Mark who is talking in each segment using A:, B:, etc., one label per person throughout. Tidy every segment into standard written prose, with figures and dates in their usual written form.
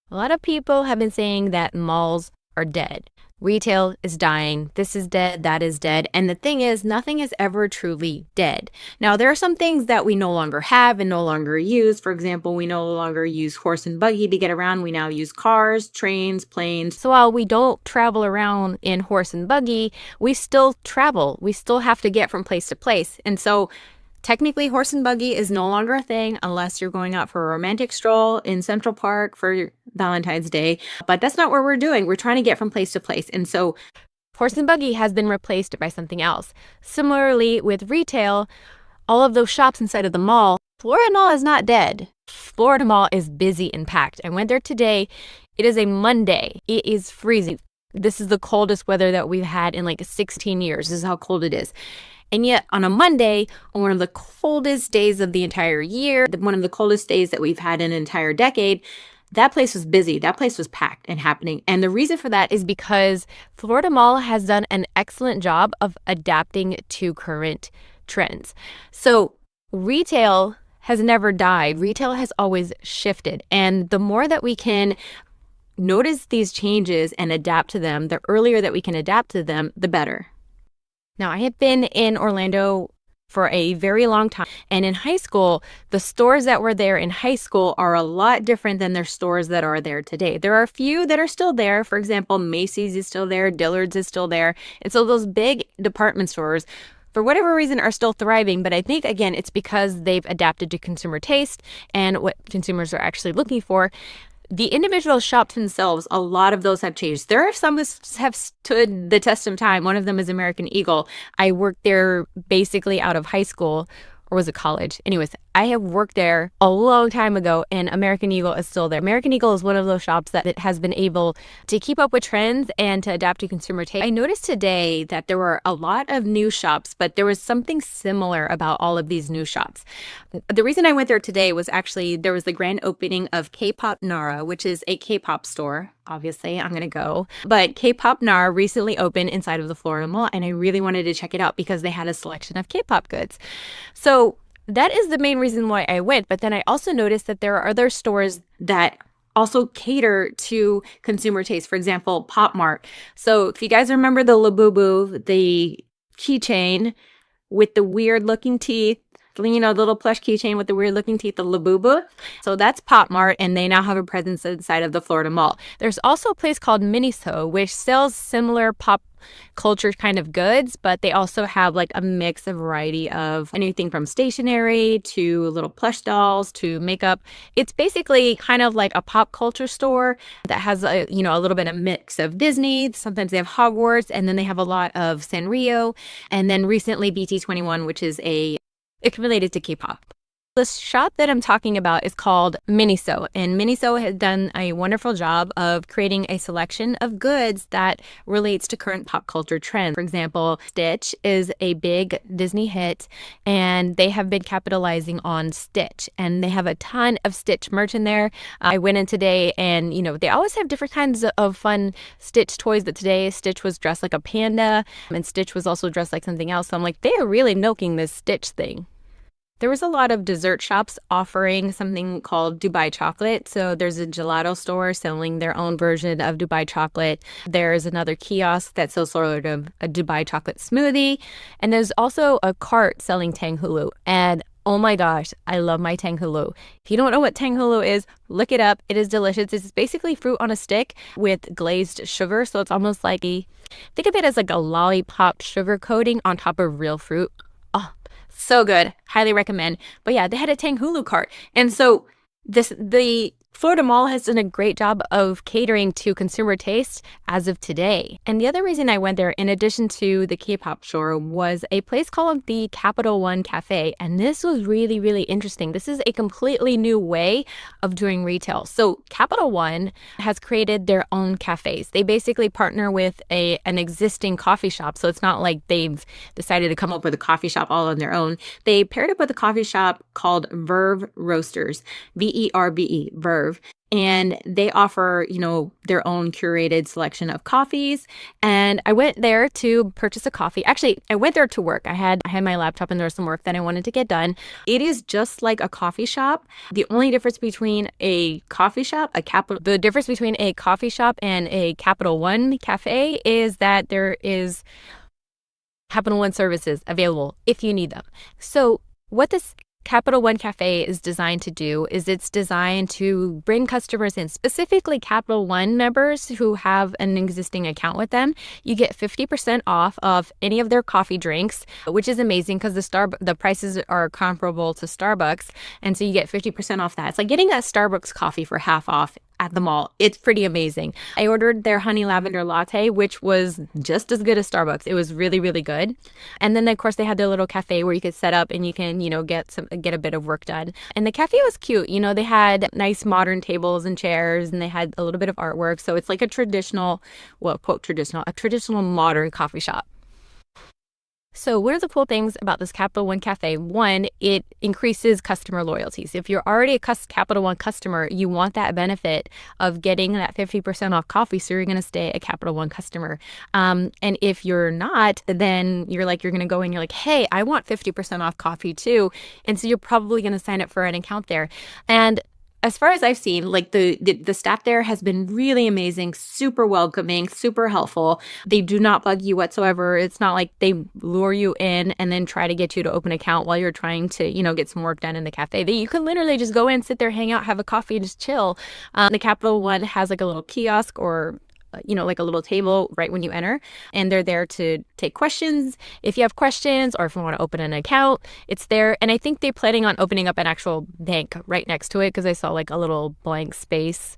A: A lot of people have been saying that malls are dead. Retail is dying. This is dead. That is dead. And the thing is, nothing is ever truly dead. Now, there are some things that we no longer have and no longer use. For example, we no longer use horse and buggy to get around. We now use cars, trains, planes. So while we don't travel around in horse and buggy, we still travel. We still have to get from place to place. And so technically, horse and buggy is no longer a thing unless you're going out for a romantic stroll in Central Park for Valentine's Day. But that's not what we're doing. We're trying to get from place to place. And so horse and buggy has been replaced by something else. Similarly, with retail, all of those shops inside of the mall, Florida Mall is not dead. Florida Mall is busy and packed. I went there today. It is a Monday. It is freezing. This is the coldest weather that we've had in like 16 years. This is how cold it is. And yet on a Monday, on one of the coldest days of the entire year, one of the coldest days that we've had in an entire decade, that place was busy. That place was packed and happening. And the reason for that is because Florida Mall has done an excellent job of adapting to current trends. So retail has never died. Retail has always shifted. And the more that we can notice these changes and adapt to them, the earlier that we can adapt to them, the better. Now, I have been in Orlando for a very long time. And in high school, the stores that were there in high school are a lot different than their stores that are there today. There are a few that are still there. For example, Macy's is still there. Dillard's is still there. And so those big department stores, for whatever reason, are still thriving. But I think, again, it's because they've adapted to consumer taste and what consumers are actually looking for. The individual shops themselves, a lot of those have changed. There are some that have stood the test of time. One of them is American Eagle. I worked there basically out of high school, or was it college? Anyways, I have worked there a long time ago, and American Eagle is still there. American Eagle is one of those shops that it has been able to keep up with trends and to adapt to consumer taste. I noticed today that there were a lot of new shops, but there was something similar about all of these new shops. The reason I went there today was actually there was the grand opening of K-Pop Nara, which is a K-pop store. Obviously, I'm going to go. But K-Pop Nara recently opened inside of the Florida Mall, and I really wanted to check it out because they had a selection of K-pop goods. So that is the main reason why I went. But then I also noticed that there are other stores that also cater to consumer taste. For example, Pop Mart. So if you guys remember the Labubu, the keychain with the weird looking teeth, you know, the little plush keychain with the weird looking teeth, the Labubu. So that's Pop Mart, and they now have a presence inside of the Florida Mall. There's also a place called Miniso, which sells similar pop culture kind of goods, but they also have like a mix, a variety of anything from stationery to little plush dolls to makeup. It's basically kind of like a pop culture store that has a little bit of mix of Disney. Sometimes they have Hogwarts, and then they have a lot of Sanrio, and then recently BT21, which is it's related to K-pop. The shop that I'm talking about is called Miniso, and Miniso has done a wonderful job of creating a selection of goods that relates to current pop culture trends. For example, Stitch is a big Disney hit, and they have been capitalizing on Stitch, and they have a ton of Stitch merch in there. I went in today, and they always have different kinds of fun Stitch toys, but today Stitch was dressed like a panda, and Stitch was also dressed like something else. So I'm like, they are really milking this Stitch thing. There was a lot of dessert shops offering something called Dubai chocolate. So there's a gelato store selling their own version of Dubai chocolate. There's another kiosk that sells sort of a Dubai chocolate smoothie. And there's also a cart selling Tang Hulu. And oh my gosh, I love my Tang Hulu. If you don't know what Tang Hulu is, look it up. It is delicious. It's basically fruit on a stick with glazed sugar. So it's almost like think of it as like a lollipop sugar coating on top of real fruit. Oh, so good. Highly recommend. But yeah, they had a Tang Hulu cart. And so the Florida Mall has done a great job of catering to consumer taste as of today. And the other reason I went there, in addition to the K-pop store, was a place called the Capital One Cafe. And this was really, really interesting. This is a completely new way of doing retail. So Capital One has created their own cafes. They basically partner with an existing coffee shop. So it's not like they've decided to come up with a coffee shop all on their own. They paired up with a coffee shop called Verve Roasters, Verbe, Verve. and they offer, their own curated selection of coffees. And I went there to purchase a coffee. Actually, I went there to work. I had my laptop and there was some work that I wanted to get done. It is just like a coffee shop. The only difference between a coffee shop, the difference between a coffee shop and a Capital One cafe is that there is Capital One services available if you need them. So what this Capital One Cafe is designed to do is it's designed to bring customers in, specifically Capital One members who have an existing account with them. You get 50% off of any of their coffee drinks, which is amazing because the prices are comparable to Starbucks. And so you get 50% off that. It's like getting a Starbucks coffee for half off at the mall. It's pretty amazing. I ordered their honey lavender latte, which was just as good as Starbucks. It was really, really good. And then, of course, they had their little cafe where you could set up and you can, get a bit of work done. And the cafe was cute. They had nice modern tables and chairs, and they had a little bit of artwork. So it's like a traditional modern coffee shop. So one of the cool things about this Capital One Cafe, one, it increases customer loyalties. If you're already a Capital One customer, you want that benefit of getting that 50% off coffee, so you're going to stay a Capital One customer. And if you're not, then you're going to go and you're like, hey, I want 50% off coffee too. And so you're probably going to sign up for an account there. And as far as I've seen, the staff there has been really amazing, super welcoming, super helpful. They do not bug you whatsoever. It's not like they lure you in and then try to get you to open an account while you're trying to, get some work done in the cafe. You can literally just go in, sit there, hang out, have a coffee, and just chill. The Capital One has like a little kiosk or like a little table right when you enter, and they're there to take questions. If you have questions or if you want to open an account, it's there. And I think they're planning on opening up an actual bank right next to it because I saw like a little blank space.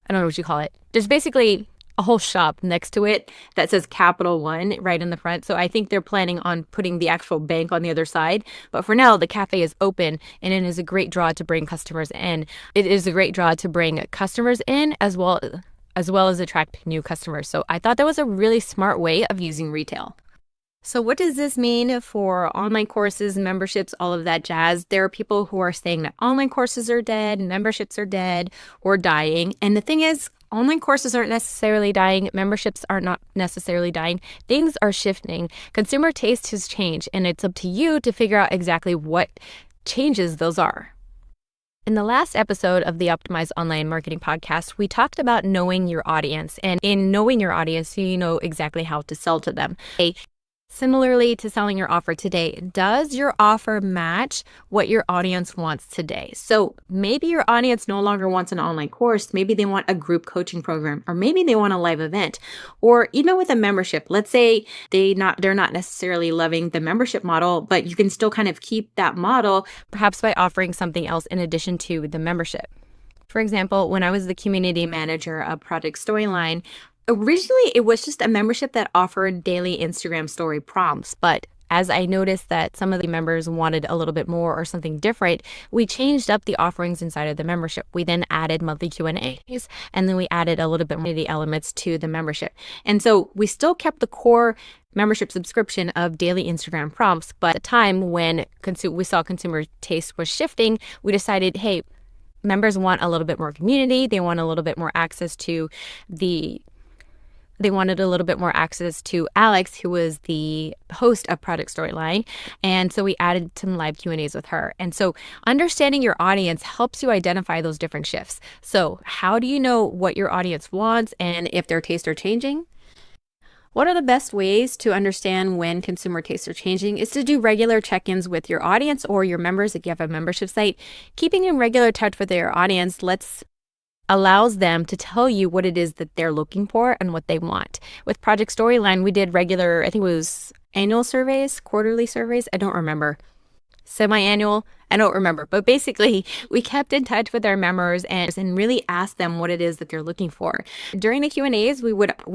A: I don't know what you call it. There's basically a whole shop next to it that says Capital One right in the front. So I think they're planning on putting the actual bank on the other side. But for now, the cafe is open and it is a great draw to bring customers in. It is a great draw to bring customers in as well as attract new customers. So I thought that was a really smart way of using retail. So what does this mean for online courses, memberships, all of that jazz? There are people who are saying that online courses are dead, memberships are dead or dying. And the thing is, online courses aren't necessarily dying. Memberships are not necessarily dying. Things are shifting. Consumer taste has changed, and it's up to you to figure out exactly what changes those are. In the last episode of the Optimized Online Marketing Podcast, we talked about knowing your audience. And in knowing your audience, you know exactly how to sell to them. Similarly to selling your offer today, does your offer match what your audience wants today? So maybe your audience no longer wants an online course. Maybe they want a group coaching program, or maybe they want a live event, or even with a membership. Let's say they're not necessarily loving the membership model, but you can still kind of keep that model, perhaps by offering something else in addition to the membership. For example, when I was the community manager of Project Storyline, originally, it was just a membership that offered daily Instagram story prompts, but as I noticed that some of the members wanted a little bit more or something different, we changed up the offerings inside of the membership. We then added monthly Q&As, and then we added a little bit more of the elements to the membership. And so we still kept the core membership subscription of daily Instagram prompts, but at the time when we saw consumer taste was shifting, we decided, hey, members want a little bit more community. They want a little bit more access to They wanted a little bit more access to Alex, who was the host of Project Storyline. And so we added some live Q&As with her. And so understanding your audience helps you identify those different shifts. So how do you know what your audience wants and if their tastes are changing? What are the best ways to understand when consumer tastes are changing is to do regular check-ins with your audience or your members if you have a membership site. Keeping in regular touch with your audience allows them to tell you what it is that they're looking for and what they want. With Project Storyline, we did regular, I think it was annual surveys, quarterly surveys, I don't remember. Semi-annual, I don't remember. But basically, we kept in touch with our members and really asked them what it is that they're looking for. During the Q&As, we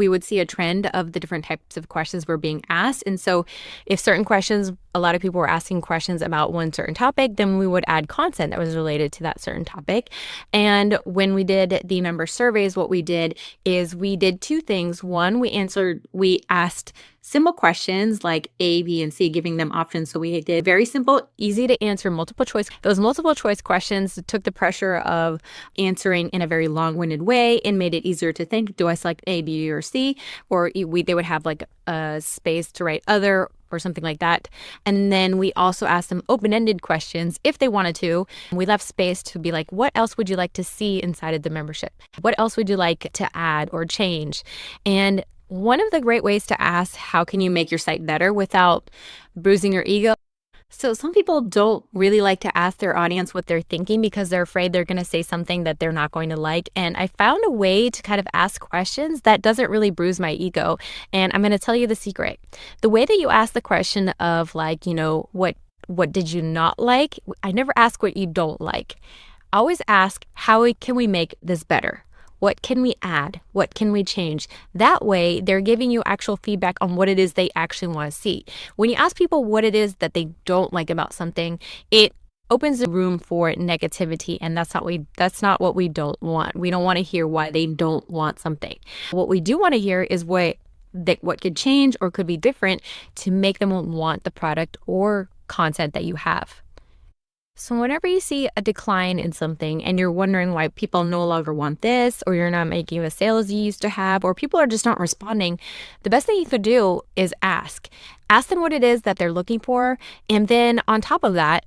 A: would see a trend of the different types of questions were being asked. And so if certain questions, a lot of people were asking questions about one certain topic, then we would add content that was related to that certain topic. And when we did the member surveys, what we did is we did two things. One, we asked simple questions like A, B, and C, giving them options. So we did very simple, easy to answer multiple multiple choice. Those multiple choice questions took the pressure of answering in a very long-winded way and made it easier to think, do I select A, B, or C? Or they would have like a space to write other or something like that. And then we also asked them open-ended questions if they wanted to. We left space to be like, what else would you like to see inside of the membership? What else would you like to add or change? And one of the great ways to ask, how can you make your site better without bruising your ego? So some people don't really like to ask their audience what they're thinking because they're afraid they're going to say something that they're not going to like. And I found a way to kind of ask questions that doesn't really bruise my ego. And I'm going to tell you the secret. The way that you ask the question of like, what did you not like? I never ask what you don't like. I always ask, how can we make this better? What can we add? What can we change? That way, they're giving you actual feedback on what it is they actually want to see. When you ask people what it is that they don't like about something, it opens the room for negativity, and that's not what we don't want. We don't want to hear why they don't want something. What we do want to hear is what could change or could be different to make them want the product or content that you have. So whenever you see a decline in something and you're wondering why people no longer want this, or you're not making the sales you used to have, or people are just not responding, the best thing you could do is ask. Ask them what it is that they're looking for. And then on top of that,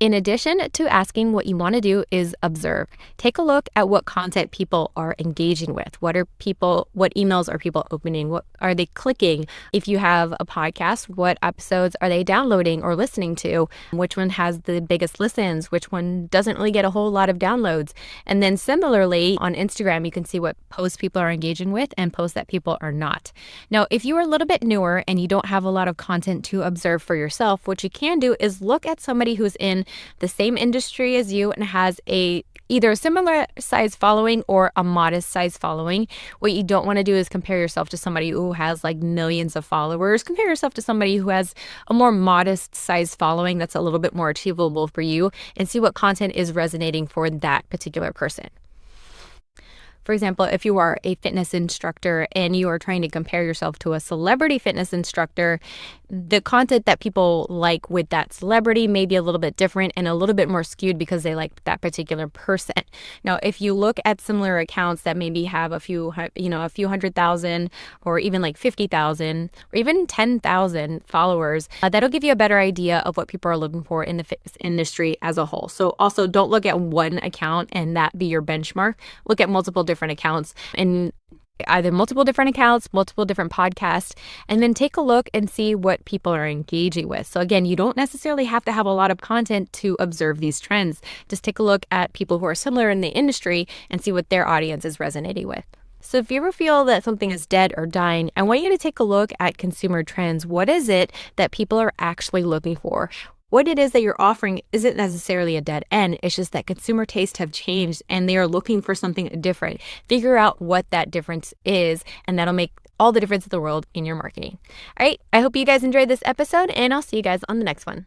A: in addition to asking, what you want to do is observe. Take a look at what content people are engaging with. What emails are people opening? What are they clicking? If you have a podcast, what episodes are they downloading or listening to? Which one has the biggest listens? Which one doesn't really get a whole lot of downloads? And then similarly, on Instagram, you can see what posts people are engaging with and posts that people are not. Now, if you are a little bit newer and you don't have a lot of content to observe for yourself, what you can do is look at somebody who's in the same industry as you and has either a similar size following or a modest size following. What you don't want to do is compare yourself to somebody who has like millions of followers. Compare yourself to somebody who has a more modest size following that's a little bit more achievable for you, and see what content is resonating for that particular person. For example, if you are a fitness instructor and you are trying to compare yourself to a celebrity fitness instructor, the content that people like with that celebrity may be a little bit different and a little bit more skewed because they like that particular person. Now, if you look at similar accounts that maybe have a few 100,000 or even like 50,000 or even 10,000 followers, that'll give you a better idea of what people are looking for in the fitness industry as a whole. So also don't look at one account and that be your benchmark. Look at multiple different accounts and either multiple different accounts, multiple different podcasts, and then take a look and see what people are engaging with. So again, you don't necessarily have to have a lot of content to observe these trends. Just take a look at people who are similar in the industry and see what their audience is resonating with. So if you ever feel that something is dead or dying, I want you to take a look at consumer trends. What is it that people are actually looking for? What it is that you're offering isn't necessarily a dead end. It's just that consumer tastes have changed and they are looking for something different. Figure out what that difference is, and that'll make all the difference in the world in your marketing. All right, I hope you guys enjoyed this episode, and I'll see you guys on the next one.